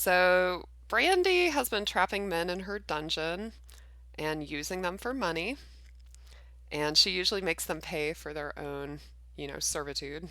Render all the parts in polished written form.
So Brandy has been trapping men in her dungeon and using them for money, and she usually makes them pay for their own, servitude.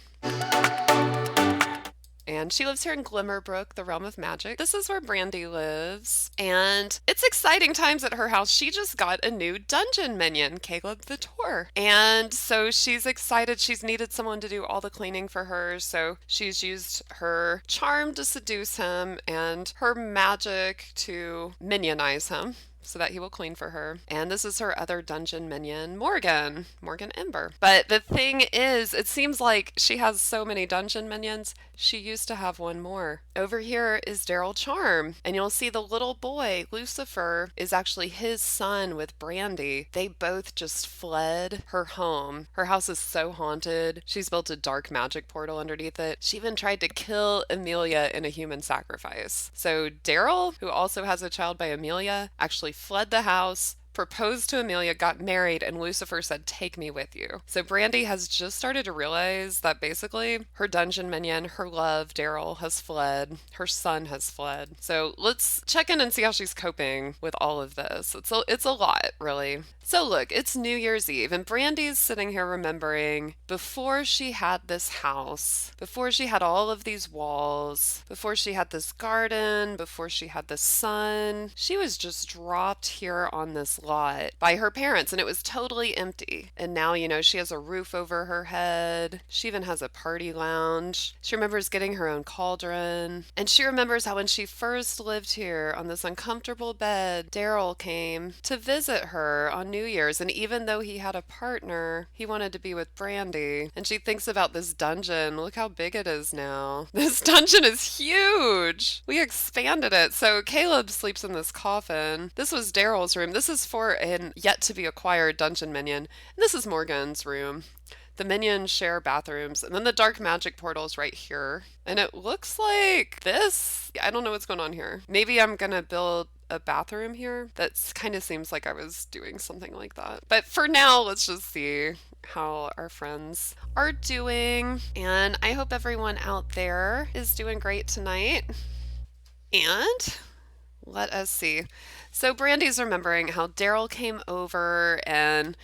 And she lives here in Glimmerbrook, the realm of magic. This is where Brandy lives. And it's exciting times at her house. She just got a new dungeon minion, Caleb the Tor. And so she's excited. She's needed someone to do all the cleaning for her. So she's used her charm to seduce him and her magic to minionize him so that he will clean for her. And this is her other dungeon minion, Morgan Ember. But the thing is, it seems like she has so many dungeon minions, she used to have one more. Over here is Darrel Charm, and you'll see the little boy, Lucifer, is actually his son with Brandy. They both just fled her home. Her house is so haunted. She's built a dark magic portal underneath it. She even tried to kill Emilia in a human sacrifice. So Darrel, who also has a child by Emilia, actually fled the house, proposed to Emilia, got married, and Lucifer said, "Take me with you." So Brandy has just started to realize that basically her dungeon minion, her love, Darrel, has fled. Her son has fled. So let's check in and see how she's coping with all of this. It's a lot, really. So look, it's New Year's Eve, and Brandy's sitting here remembering before she had this house, before she had all of these walls, before she had this garden, before she had the sun, she was just dropped here on this lot by her parents, and it was totally empty. And now, she has a roof over her head. She even has a party lounge. She remembers getting her own cauldron. And she remembers how when she first lived here on this uncomfortable bed, Darrel came to visit her on New Year's. And even though he had a partner, he wanted to be with Brandy. And she thinks about this dungeon. Look how big it is now. This dungeon is huge. We expanded it. So Caleb sleeps in this coffin. This was Darrel's room. This is for an yet to be acquired dungeon minion. And this is Morgan's room. The minions share bathrooms, and then the dark magic portal is right here. And it looks like this. I don't know what's going on here. Maybe I'm gonna build a bathroom here. That kind of seems like I was doing something like that. But for now, let's just see how our friends are doing. And I hope everyone out there is doing great tonight. And let us see. So Brandy's remembering how Darrel came over and,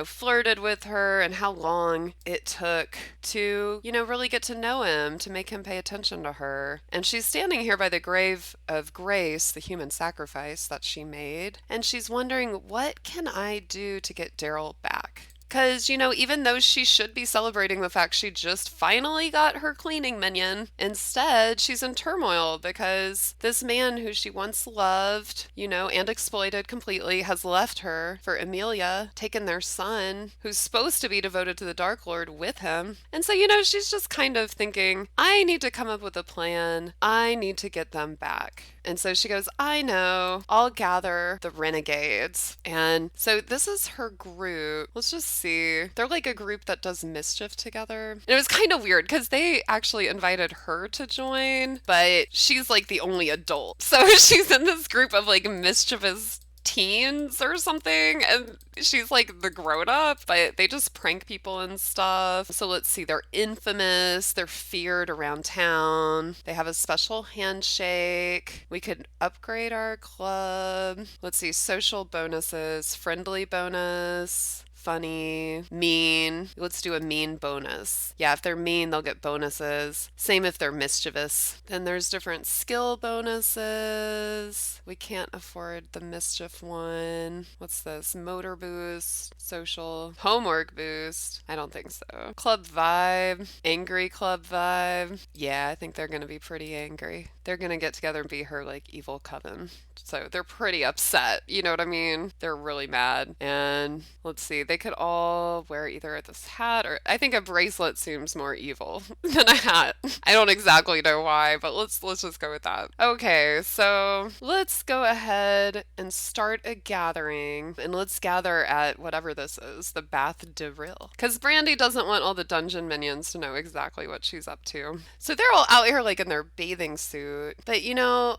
flirted with her and how long it took to, really get to know him, to make him pay attention to her. And she's standing here by the grave of Grace, the human sacrifice that she made. And she's wondering, what can I do to get Darrel back? Because, even though she should be celebrating the fact she just finally got her cleaning minion, instead she's in turmoil because this man who she once loved, and exploited completely has left her for Emilia, taken their son, who's supposed to be devoted to the Dark Lord, with him. And so, she's just kind of thinking, I need to come up with a plan. I need to get them back. And so she goes, I know, I'll gather the Renegades. And so this is her group. Let's just see. They're like a group that does mischief together. And it was kind of weird because they actually invited her to join, but she's like the only adult. So she's in this group of like mischievous teens or something, and she's like the grown-up, but they just prank people and stuff. So let's see, they're infamous, they're feared around town, they have a special handshake. We could upgrade our club. Let's see, social bonuses, friendly bonus, funny, mean. Let's do a mean bonus. Yeah, if they're mean, they'll get bonuses. Same if they're mischievous. Then there's different skill bonuses. We can't afford the mischief one. What's this? Motor boost, social, homework boost. I don't think so. Club vibe, angry club vibe. Yeah, I think they're gonna be pretty angry. They're gonna get together and be her like evil coven. So they're pretty upset. You know what I mean? They're really mad. And let's see, they could all wear either this hat or I think a bracelet seems more evil than a hat. I don't exactly know why, but let's just go with that. Okay, so let's go ahead and start a gathering, and let's gather at whatever this is, the Bath Darrel. Because Brandy doesn't want all the dungeon minions to know exactly what she's up to. So they're all out here like in their bathing suit. But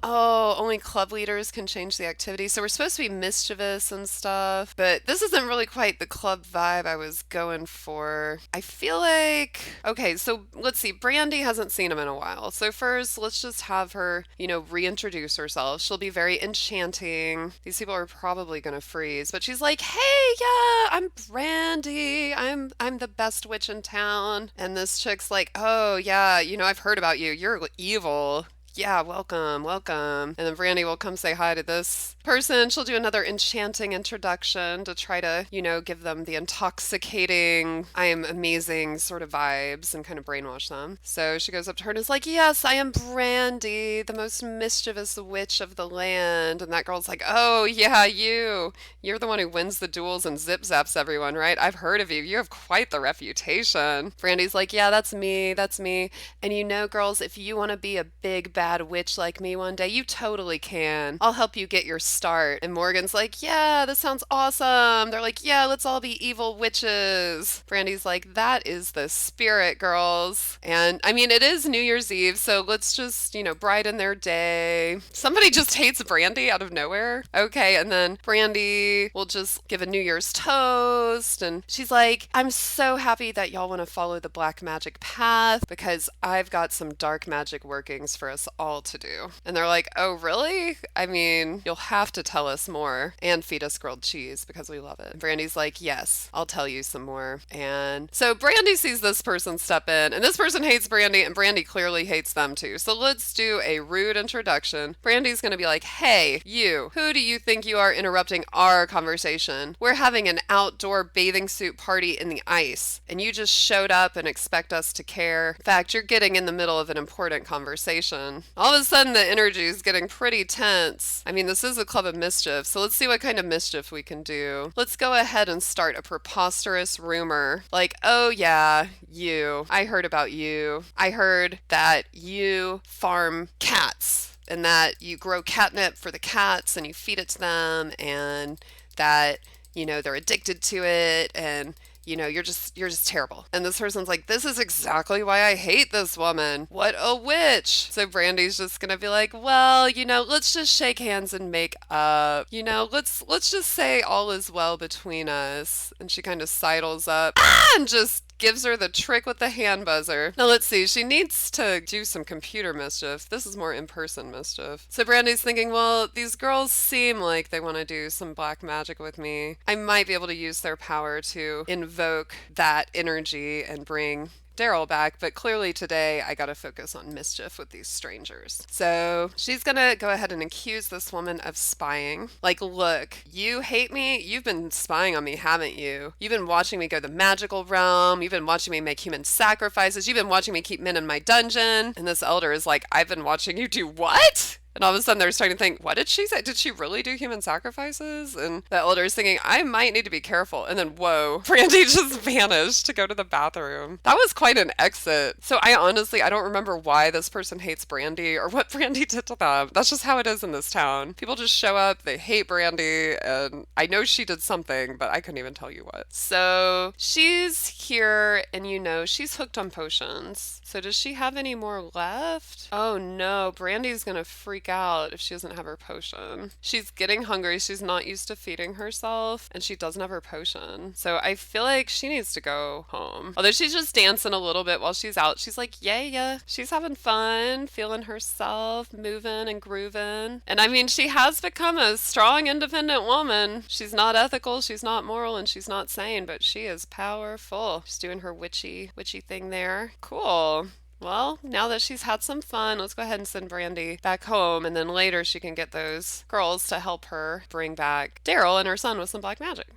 only club leaders can change the activity. So we're supposed to be mischievous and stuff, but this isn't really quite the club club vibe I was going for. I feel like, okay, so let's see. Brandy hasn't seen him in a while. So first, let's just have her, reintroduce herself. She'll be very enchanting. These people are probably going to freeze, but she's like, "Hey, yeah, I'm Brandy. I'm the best witch in town." And this chick's like, "Oh, yeah, I've heard about you. You're evil. Yeah, welcome, welcome." And then Brandy will come say hi to this person. She'll do another enchanting introduction to try to, give them the intoxicating, I am amazing sort of vibes and kind of brainwash them. So she goes up to her and is like, "Yes, I am Brandy, the most mischievous witch of the land." And that girl's like, "Oh, yeah, you. You're the one who wins the duels and zip zaps everyone, right? I've heard of you. You have quite the reputation." Brandy's like, "Yeah, that's me. That's me. And girls, if you want to be a big bad witch like me one day, you totally can. I'll help you get your start." And Morgan's like, "Yeah, this sounds awesome." They're like, "Yeah, let's all be evil witches." Brandy's like, "That is the spirit, girls." And I mean, it is New Year's Eve, so let's just, brighten their day. Somebody just hates Brandy out of nowhere. Okay, and then Brandy will just give a New Year's toast, and she's like, "I'm so happy that y'all want to follow the black magic path because I've got some dark magic workings for us all to do." And they're like, "Oh, really? I mean, you'll have to tell us more and feed us grilled cheese because we love it." And Brandy's like, "Yes, I'll tell you some more." And so Brandy sees this person step in, and this person hates Brandy, and Brandy clearly hates them too. So let's do a rude introduction. Brandy's going to be like, "Hey, you, who do you think you are interrupting our conversation? We're having an outdoor bathing suit party in the ice, and you just showed up and expect us to care. In fact, you're getting in the middle of an important conversation." All of a sudden, the energy is getting pretty tense. I mean, this is a club of mischief, so let's see what kind of mischief we can do. Let's go ahead and start a preposterous rumor. Like, "Oh yeah, you. I heard about you. I heard that you farm cats and that you grow catnip for the cats and you feed it to them and that, they're addicted to it and you're just terrible." And this person's like, "This is exactly why I hate this woman. What a witch." So Brandy's just gonna be like, "Well, let's just shake hands and make up. Let's just say all is well between us." And she kind of sidles up and just gives her the trick with the hand buzzer. Now let's see, she needs to do some computer mischief. This is more in-person mischief. So Brandy's thinking, well, these girls seem like they want to do some black magic with me. I might be able to use their power to invoke that energy and bring Darrel back, but clearly today I gotta focus on mischief with these strangers. So she's gonna go ahead and accuse this woman of spying. Like, "Look, you hate me? You've been spying on me, haven't you? You've been watching me go the magical realm. You've been watching me make human sacrifices. You've been watching me keep men in my dungeon." And this elder is like, "I've been watching you do what?" And all of a sudden they're starting to think, "What did she say? Did she really do human sacrifices?" And the elder is thinking, "I might need to be careful." And then, whoa, Brandy just vanished to go to the bathroom. That was quite an exit. So I don't remember why this person hates Brandy or what Brandy did to them. That's just how it is in this town. People just show up, they hate Brandy, and I know she did something, but I couldn't even tell you what. So she's here, and she's hooked on potions. So does she have any more left? Oh no, Brandy's gonna freak out if she doesn't have her potion. She's getting hungry. She's not used to feeding herself and she doesn't have her potion. So I feel like she needs to go home. Although she's just dancing a little bit while she's out. She's like, yeah. She's having fun, feeling herself, moving and grooving. And I mean, she has become a strong, independent woman. She's not ethical, she's not moral, and she's not sane, but she is powerful. She's doing her witchy thing there. Cool. Well, now that she's had some fun, let's go ahead and send Brandy back home, and then later she can get those girls to help her bring back Darrel and her son with some black magic.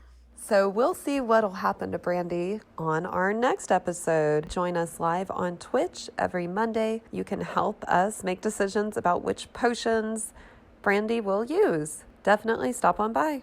So we'll see what'll happen to Brandy on our next episode. Join us live on Twitch every Monday. You can help us make decisions about which potions Brandy will use. Definitely stop on by.